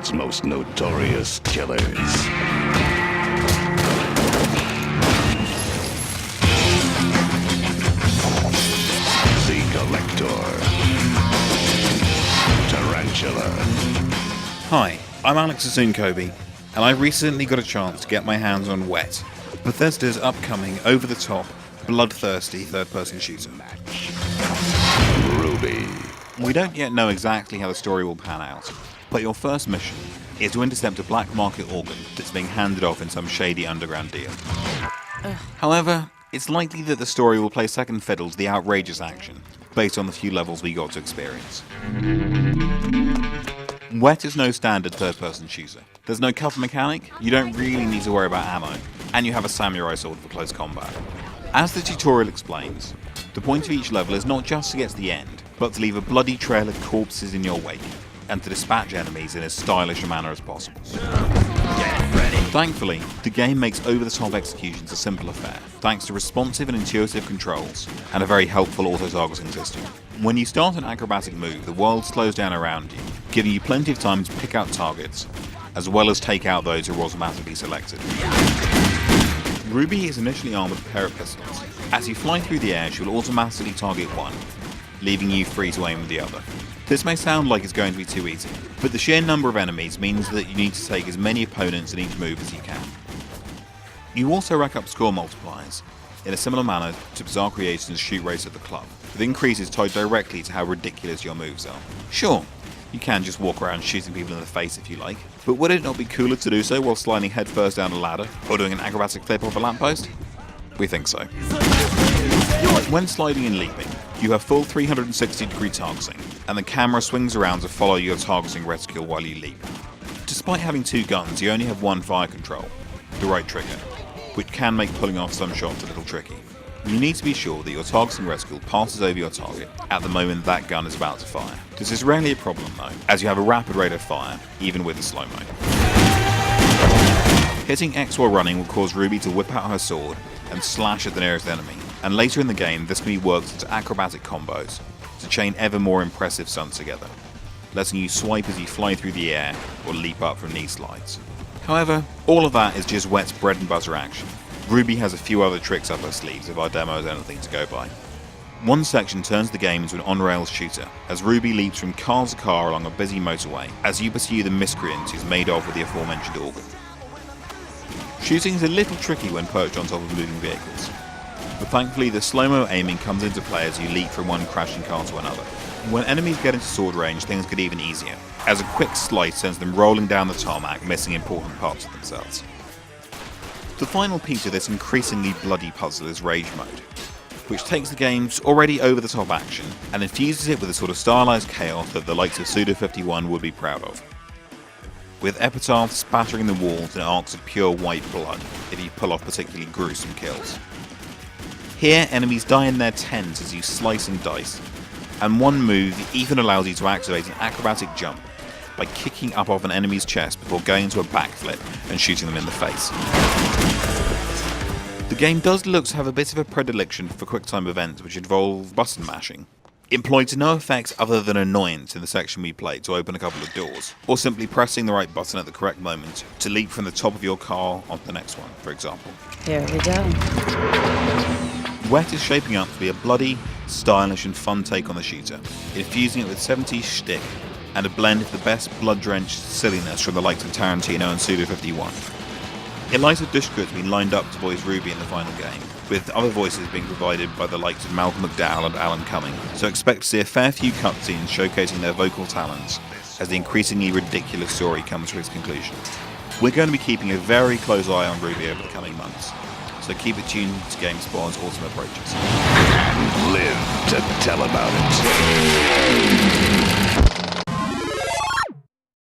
world's most notorious killers. The Collector. Tarantula. Hi, I'm Sassoon Coby, and I recently got a chance to get my hands on Wet, Bethesda's upcoming, over-the-top, bloodthirsty third-person shooter. Rubi. We don't yet know exactly how the story will pan out, but your first mission is to intercept a black market organ that's being handed off in some shady underground deal. However, it's likely that the story will play second fiddle to the outrageous action, based on the few levels we got to experience. Wet is no standard third-person shooter. There's no cover mechanic, you don't really need to worry about ammo, and you have a samurai sword for close combat. As the tutorial explains, the point of each level is not just to get to the end, but to leave a bloody trail of corpses in your wake, and to dispatch enemies in as stylish a manner as possible. Thankfully, the game makes over-the-top executions a simple affair, thanks to responsive and intuitive controls, and a very helpful auto-targeting system. When you start an acrobatic move, the world slows down around you, giving you plenty of time to pick out targets, as well as take out those who are automatically selected. Rubi is initially armed with a pair of pistols. As you fly through the air, she will automatically target one, leaving you free to aim with the other. This may sound like it's going to be too easy, but the sheer number of enemies means that you need to take as many opponents in each move as you can. You also rack up score multipliers, in a similar manner to Bizarre Creations' shoot race at the club, with increases tied directly to how ridiculous your moves are. Sure, you can just walk around shooting people in the face if you like, but would it not be cooler to do so while sliding headfirst down a ladder, or doing an acrobatic flip off a lamppost? We think so. When sliding and leaping, you have full 360-degree targeting, and the camera swings around to follow your targeting reticule while you leap. Despite having two guns, you only have one fire control, the right trigger, which can make pulling off some shots a little tricky. You need to be sure that your targeting reticule passes over your target at the moment that gun is about to fire. This is rarely a problem though, as you have a rapid rate of fire, even with the slow-mo. Hitting X while running will cause Rubi to whip out her sword and slash at the nearest enemy, and later in the game this can be worked into acrobatic combos to chain ever more impressive stunts together, letting you swipe as you fly through the air or leap up from knee slides. However, all of that is just Wet's bread and butter action. Rubi has a few other tricks up her sleeves if our demo is anything to go by. One section turns the game into an on-rails shooter, as Rubi leaps from car to car along a busy motorway as you pursue the miscreant who's made off with the aforementioned organ. Shooting is a little tricky when perched on top of moving vehicles, but thankfully the slow-mo aiming comes into play as you leap from one crashing car to another. When enemies get into sword range, things get even easier, as a quick slice sends them rolling down the tarmac, missing important parts of themselves. The final piece of this increasingly bloody puzzle is Rage Mode, which takes the game's already over-the-top action and infuses it with a sort of stylized chaos that the likes of Suda51 would be proud of, with epitaphs spattering the walls in arcs of pure white blood if you pull off particularly gruesome kills. Here, enemies die in their tens as you slice and dice, and one move even allows you to activate an acrobatic jump by kicking up off an enemy's chest before going into a backflip and shooting them in the face. The game does look to have a bit of a predilection for quick-time events which involve button mashing, employed to no effect other than annoyance in the section we played to open a couple of doors, or simply pressing the right button at the correct moment to leap from the top of your car onto the next one, for example. Here we go. Wet is shaping up to be a bloody, stylish and fun take on the shooter, infusing it with 70s shtick and a blend of the best blood-drenched silliness from the likes of Tarantino and Suda51. Eliza Dushku's been lined up to voice Rubi in the final game, with other voices being provided by the likes of Malcolm McDowell and Alan Cumming, so expect to see a fair few cutscenes showcasing their vocal talents as the increasingly ridiculous story comes to its conclusion. We're going to be keeping a very close eye on Rubi over the coming months, so keep it tuned to GameSpot as autumn approaches. Live to tell about it.